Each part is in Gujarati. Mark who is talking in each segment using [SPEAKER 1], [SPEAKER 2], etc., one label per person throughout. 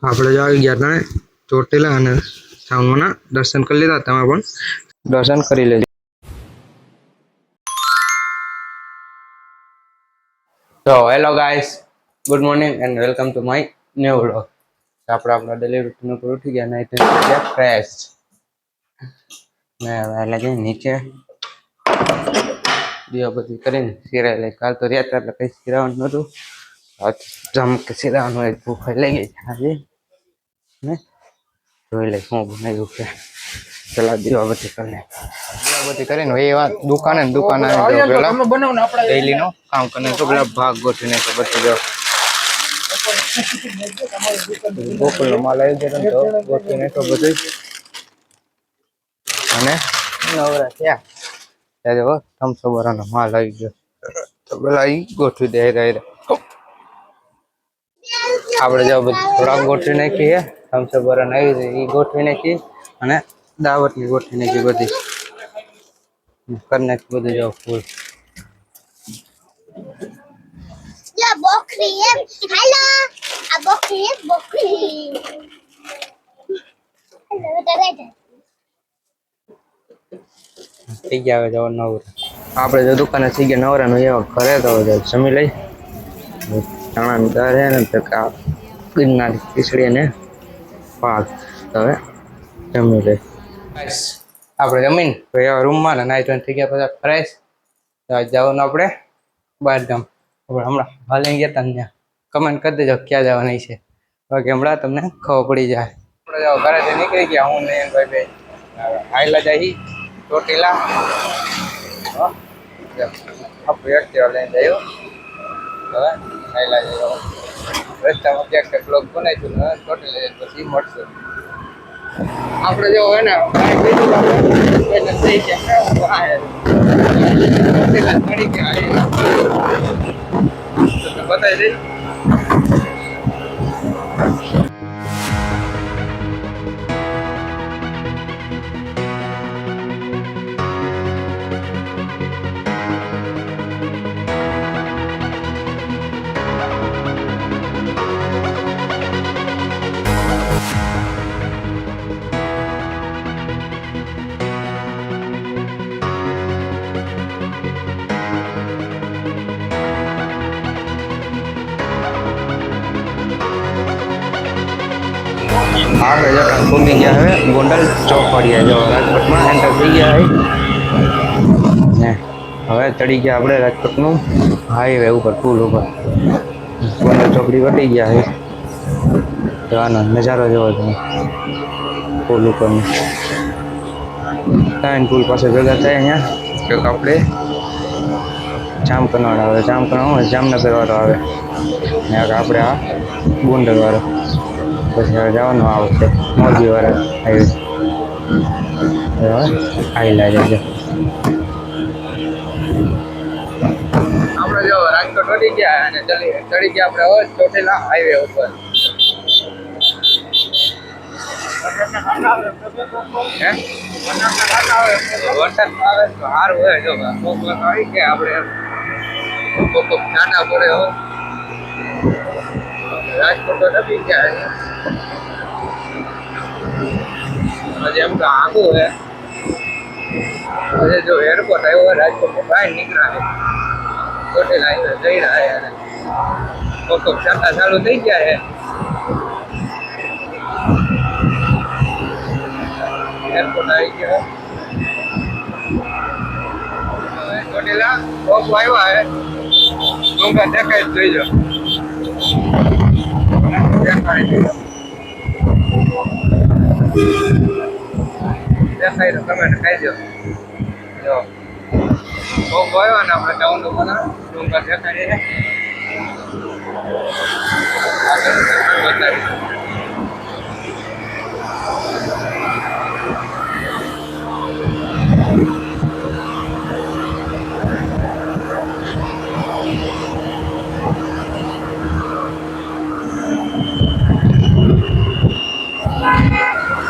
[SPEAKER 1] આપણે જો આવી ગયા હતા ચોટીલા અને સાવનના દર્શન કરી લીધા. તમે પણ દર્શન કરી લેજો. તો hello guys, good morning and welcome to my new vlog. આપણે આપણા ડેલી રૂટીન ઉપર ઉઠી ગયા ને એટલે ફ્રેશ ને એટલે કે નીચે દીવા બધી કરીને સિરાય લઈ. કાલ તો રહ્યા હતા એટલે કંઈ સિરાવાનું નહોતું. જમ કે સિરાવાનું હોય ભૂખ લઈ ગઈ આજે ને જોઈ લઈ શું બનાવ્યું છે. પેલા દીવા બધી કરીને એ વાત દુકાને પેલા ડેલી નો કામ કરીને તો પેલા ભાગ ગોઠવીને તો બધું ગોકુલ નો માલ આવી ગયો તો ગોઠવીને તો બધું અને નવરા થયા ત્યારે થમસો બરાનો માલ આવી ગયો તો પેલા ઈ ગોઠવી દે આપણે જો થોડાક ગોઠવી નાખીએ. થમસો બરાન આવી એ ગોઠવી નાખી અને દાવતની ગોઠવી નાખી બધી કરી નાખી બધું જાવ ફૂલ.
[SPEAKER 2] Bokri, hello, a bokri. Hello, David.
[SPEAKER 1] થઈ ગયા હવે જવા નવરા. આપણે જો દુકાને થઈ ગયા નવરા નું એવા ઘરે તો જમી લઈ. ચણાની દાળ હે ને ગિરનારી ખીચડી ને ભાત હવે જમી લઈ. આપણે જમીન રૂમમાં ને નાઈ ધોઈને થઈ ગયા બધા ફ્રેશ. જવાનું આપણે બહારગામ. આપણે હમણાં હાલી ગયા હતા ત્યાં કમેન્ટ કરી દેજો ક્યાં જવાની છે. બાકી હમણાં તમને ખબર પડી જાય. આપણે જો ઘરેથી નીકળી ગયા હું ને ભાઈ આયલા જાય ચોટીલા. આપણે એક્ટિવા લઈને જયો હવે આયલા જયો. રસ્તામાં ક્યાંક બ્લોગ બનાવીશું ને ચોટીલા પછી મળશું. આપણે જો હોય ને થઈ ગયા બતાવી દઈ. આપણે જો પહોંચી ગયા હવે ગોંડલ ચોકડીયા જો રાજકોટમાં એન્ટર થઈ ગયા ને હવે ચડી ગયા આપણે રાજકોટનું હાઈવે ઉપર પુલ ઉપર. ગોંડલ ચોકડી વટી ગયા છે તો આનો નજારો જોવો તમે પુલ ઉપરનો. ત્રણ પુલ પાસે ભેગા થાય અહીંયા કંઈક આપણે જામકંડવાળો આવે, જામકંડ જામનગર વાળો આવે ને આપણે આ ગોંડલ વાળો. પછી હવે જવાનું આ વખતે મોરબી વાળા હાઈવે આવેલા જજો. આપણે જો રાજકોટ વધી ગયા અને ચડી ગયા આપણે હવે ચોટીલા હાઈવે ઉપર. વરસાદ આવે તો સારું હોય. જો આવી ગયા આપણે નાના પડે હવે રાજકોટ તો ડબી ગયા. હજી એમ તો આગું હે. હજી જો એરપોર્ટ આવ્યો હોય રાજકોટ બહાર નીકળ્યા ચોટીલા હાઈવે જઈ રહ્યા છે. કોક શાખા ચાલુ થઈ ગયા છે. એરપોર્ટ આવી ગયો ચોટીલા. કોક આવ્યા હે ડુંગર દેખાય જ જોઈ જાઓ. દેખાય તો કમેન્ટ ખાઈ દો. જો બહુ ગયો ને આપણે ડાઉન બના ડુંગર દેખાય છે.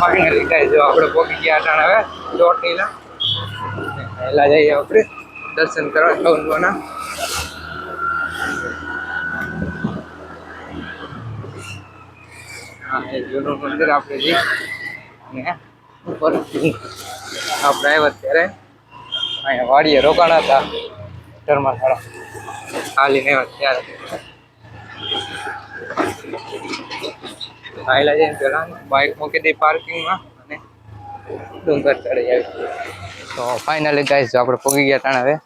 [SPEAKER 1] ફાઇનલી ગાઈસ જો આપણે પહોંચી ગયા અટાણ હવે ચોટીલા. પહેલા જઈએ આપણે દર્શન કરવા ચૌદવાના. હા એ જૂનું મંદિર આપણે જઈ ને ઉપર આપણે આવ્યા ત્યારે અહીંયા વાડીએ રોકાણા હતા ધર્મશાળા ખાલી ને ત્યારે આયલા જઈને પેલા બાઇક મૂકી દઈ પાર્કિંગમાં અને ડુંગર ચડી આવી. તો ફાઇનલી ગાઈસ આપણે પહોંચી ગયા તાણ હવે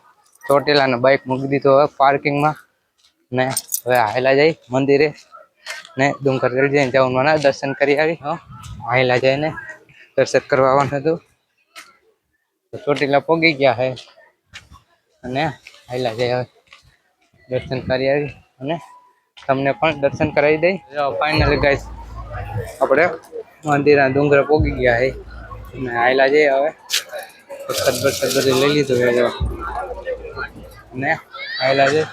[SPEAKER 1] ચોટીલાને બાઇક મૂકી દીધો હવે પાર્કિંગમાં ને હવે હાયલા જઈ મંદિરે ને ડુંગર ચડી જઈને જવાનું દર્શન કરી આવી. હાયલા જઈને દર્શન કરવા આવવાનું હતું તો ચોટીલા પહોંચી ગયા છે અને હાયલા જઈ હવે દર્શન કરી આવી અને તમને પણ દર્શન કરાવી દઈ. ફાઇનલી ગાઈસ આપણે મંદિરના ડુંગર પહોંચી ગયા છે અને હાયલા જઈએ હવે પ્રસાદ બધું લઈ લીધું છે ને હાયલા જઈ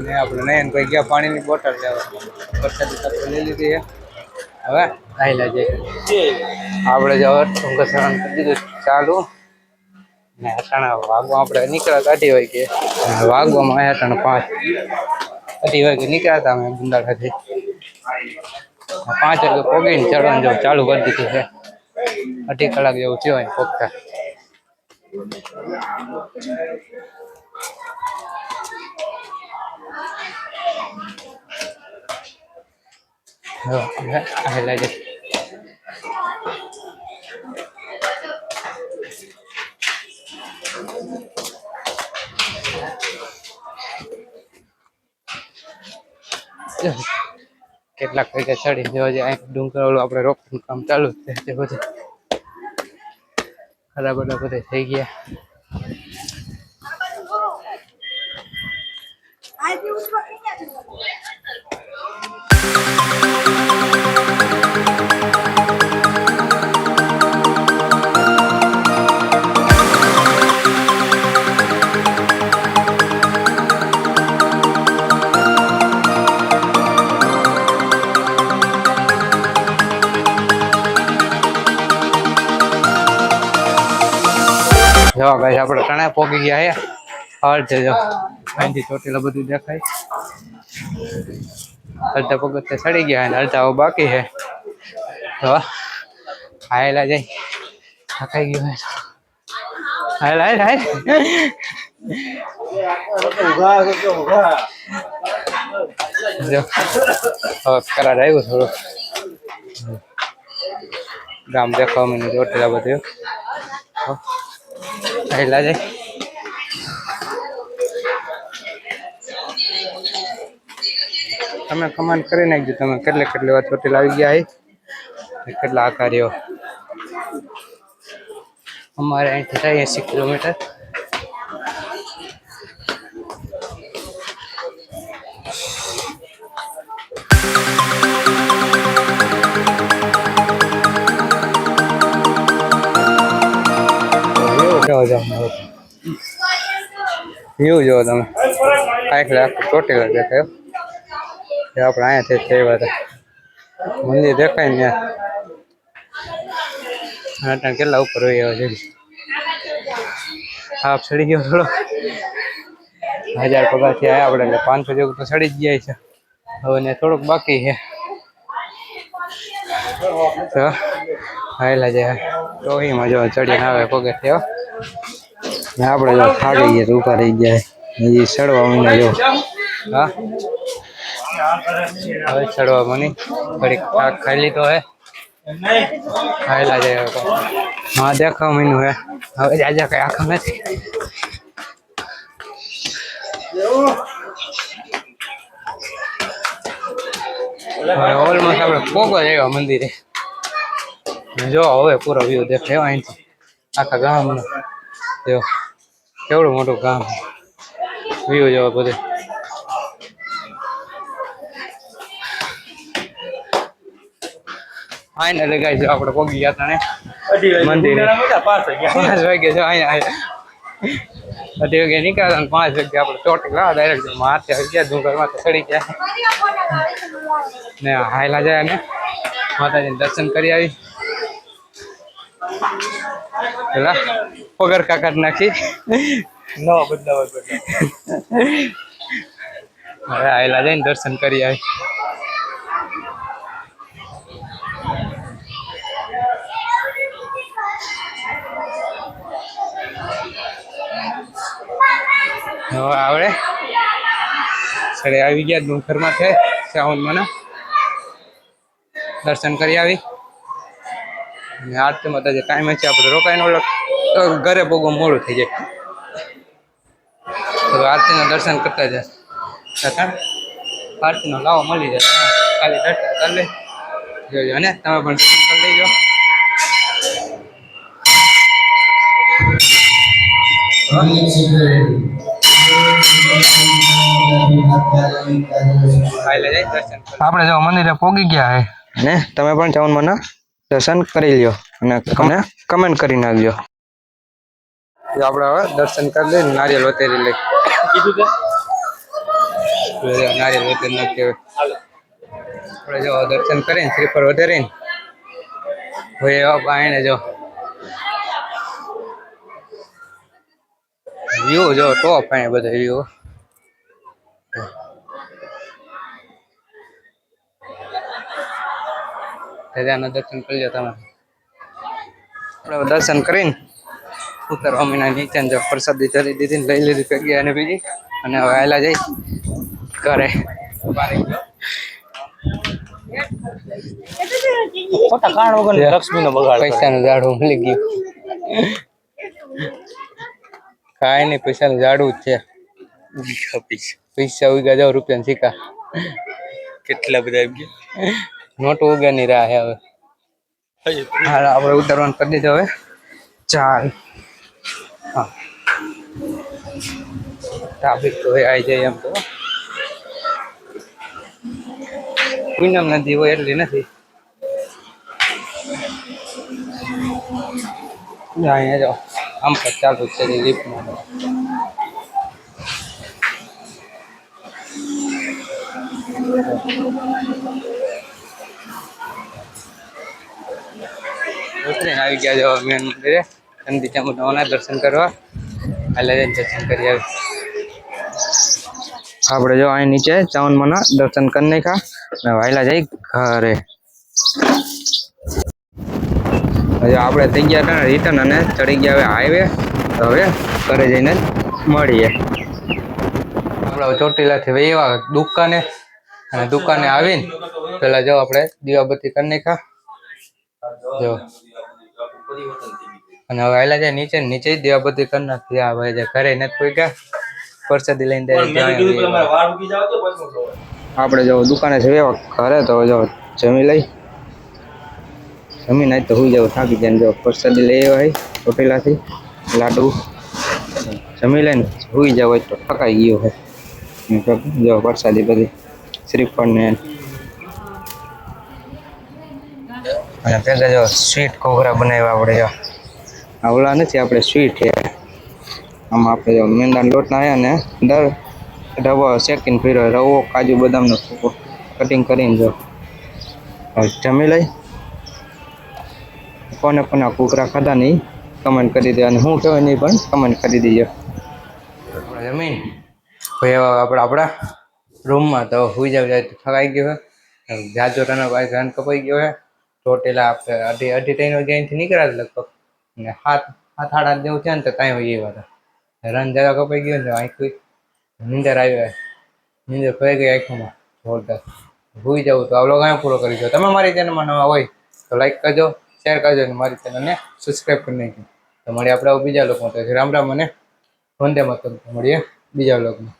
[SPEAKER 1] ને આપણે નયનભાઈ ગયા પાણીની બોટલ લેવા પ્રસાદી આપણે લઈ લીધી છે હવે હાયલા જઈએ આપણે જો ડુંગર ચડવાનું કરી દીધું ચાલુ ને અટાણા વાગવા આપણે નીકળ્યા કાઢી હોય કે વાગવામાં આવ્યા અટાણા 5 અઢી વાગે નીકળ્યા હતા અમે ગુંદાળાથી 5 વાગે પોગીને ચડવાનું જો ચાલુ કરી દીધું છે. 2.5 કલાક જેવું થયો હોય પોગતા. હાયલા જઈ કેટલાક વાગે ચડી જવા જાય ડુંગર ઓલું આપણે રોકવાનું કામ ચાલુ છે તે બધું ખરાબ બધા થઈ ગયા. જો ગાઈસ આપણે તણાઈ પોગી ગયા હે અડધે જો અહીંથી ચોટીલા બધું દેખાય અડધા પગથિયા ચડી ગયા અને અડધા બાકી છે તો હાયલા જઈ થકાઈ ગયું હાયલા હાય જો કરાર આવ્યું થોડું ગામ દેખાવા મને ચોટીલા બધું હાયલા જાય તમે કમેન્ટ કરી નાખજો તમે કેટલી વાર ચોટીલા આવી ગયા કેટલા આકાર્યો. અમારે અહીંથી થાય 80 કિલોમીટર. વ્યૂ જો તમે આખલા ચોટીલા દેખાયો આપણે અહીંયાથી આવ્યા હતા મંદિર દેખાય ને ત્યાં કેટલા ઉપર હોય છે હાફ ચડી ગયો થોડો 1000 પગારથી આવ્યા આપણે એટલે 500 જેવું તો ચડી જ જાય છે હવે ને થોડુંક બાકી છે તો હાયલા જાય તો એમાં જો ચડીને આવે પગથિયે આપણે જો થાકી ગયા તો ઉભા રહી ગયા હજી ચડવા મને જો હા હવે ચડવા મને ઘડીક થાક ખાઈ લીધો હે હાયલા જાય હા દેખાવ મને હે હવે જાજા કઈ આખા નથી ઓલમોસ્ટ આપણે પોગો જ આવ્યા મંદિરે જો હવે પૂરો વ્યૂ દેખાય અહીંથી આખા ગામનો જો કેવડું મોટું ગામ વ્યૂ જોવા બધું ફાઇનલી ગાઈસ આપણે પહોંચી ગયા તાણે મંદિરે 5 વાગે જો અહીંયા 2 વાગે નીકળ્યા અને 5 વાગે આપણે ચોટીલા ડાયરેક્ટ માથે આવી ગયા ડુંગરમાં ચડી ગયા ને હાયલા જાય ને માતાજીને દર્શન કરી આવી પેલા પગર કાકાટ નાખી નવા બદલાવા હવે હાયલા જઈને દર્શન કરી આવી હવે આવડે સડે આવી ગયા ડુંગરમાં છે શ્રાવણ દર્શન કરી આવી અને આરતીમાં તો જે ટાઈમ છે આપણે રોકાઈને તો ઘરે બહુ મોડું થઈ જાય તો આરતીના દર્શન કરતા જાય આરતીનો લાવો મળી જાય ખાલી દર્શન કરી લે જોજો ને તમે પણ દર્શન કરી લેજો આપણે જો મંદિરે પોગી ગયા હે ને તમે પણ ચાવન દર્શન કરી લ્યો અને કમેન્ટ કરી નાખજો આપણે હવે દર્શન કરી લઈએ નારિયેલ વતેરી લઈ કીધું નારિયેલ વતેરી નાખીએ આપણે જો દર્શન કરીને શ્રીફળ વધારીને હોય આવીને જો વ્યૂ જો ટોપ અહીં બધા વ્યૂ દાદાના દર્શન કરી લો તમે આપણે દર્શન કરીને ઉતરવા મહિના નીચે જો પ્રસાદી ચડી દીધી લઈ લીધી ભેગી અને બીજી અને હવે આયલા જઈ ઘરે પૈસાનું ઝાડું મળી ગયું કાંઈ નહીં પૈસાનું ઝાડું જ છે પૈસા ઉગ્યા જાવ રૂપિયા સિક્કા કેટલા બધા આવી ગયા નોટો ઉગ્યાની રાહ હવે હાલ આપણે ઉતરવાનું કરી દીધું હવે ચાલ હા ટ્રાફિક તો આવી જાય એમ તો પૂનમ નદી હોય એટલી નથી અહીંયા જાઓ આમ પર ચાલુ છે લિફ્ટમાં આવી ગયા જો મેન મંદિરે નંદી ચામુંડાના દર્શન કરવા એટલે દર્શન કરી આવે આપણે જો અહીં નીચે ચાવનમાંના દર્શન કરી નાખ્યા અને વાયલા જઈ ઘરે હજુ આપણે થઈ ગયા હતા રિટર્ન અને ચડી ગયા હવે હાઈવે તો હવે ઘરે જઈને મળીએ આપણે ચોટીલાથી વહેવા દુકાને અને દુકાને આવીને પેલા જો આપણે દીવાબત્તી કરી નાખ્યા જો અને હવે આયલા જાય નીચે નીચે દીવાબત્તી કરી નાખી આ ભાઈ ઘરે નથી કોઈ ગયા પ્રસાદી લઈને આપણે જો દુકાને છે ઘરે તો જો જમી લઈ જમીન આજ તો હોઈ જાવ થાકી જાય જો પ્રસાદી લઈ આવ્યા હોય ચોટીલાથી લાડુ જમી લઈને હોઈ જાવ હોય તો થકાઈ ગયો હોય જો પ્રસાદી બધી શ્રીફળ ને અને ભેગા જો સ્વીટ ઘોઘરા બનાવ્યા આપણે જો આવલા નથી આપણે સ્વીટ છે આમાં આપણે જો મેંદાના લોટના આવ્યા ને દર રવો શેકીને ફેરવ્યો રવો કાજુ બદામનો કટિંગ કરીને જો જમી લઈ કોને કોને ઘોઘરા ખાધા નહીં કમેન્ટ કરી દે અને હું કહેવાય નહીં પણ કમેન્ટ કરી દેજો જમીન ભાઈ આપણા રૂમમાં તો સુઈ જાવ જાય તો થવાઈ ગયો હોય જાજોરાના ભાઈ ઘન કપાઈ ગયો હોય ચોટેલા આપણે અઢી 3 વાગે અહીંથી નીકળ્યા લગભગ ને 7:30 જેવું છે ને તો કાંઈ હોય એ વાત રન જગા કપાઈ ગયો ને આંખી નીંદર આવી નીંદર ફરી ગઈ આંખોમાં જોરદાર સુઈ જવું તો આ વ્લોગ અહીંયા પૂરો કરી દો તમે મારી ચેનલમાં નવા હોય તો લાઈક કરજો શેર કરજો અને મારી ચેનલને સબસ્ક્રાઈબ કરી નાખજો તો મળીએ આપણે બીજા લોકો તો રામ રામ અને વંદે માતરમ મળીએ બીજા વ્લોગમાં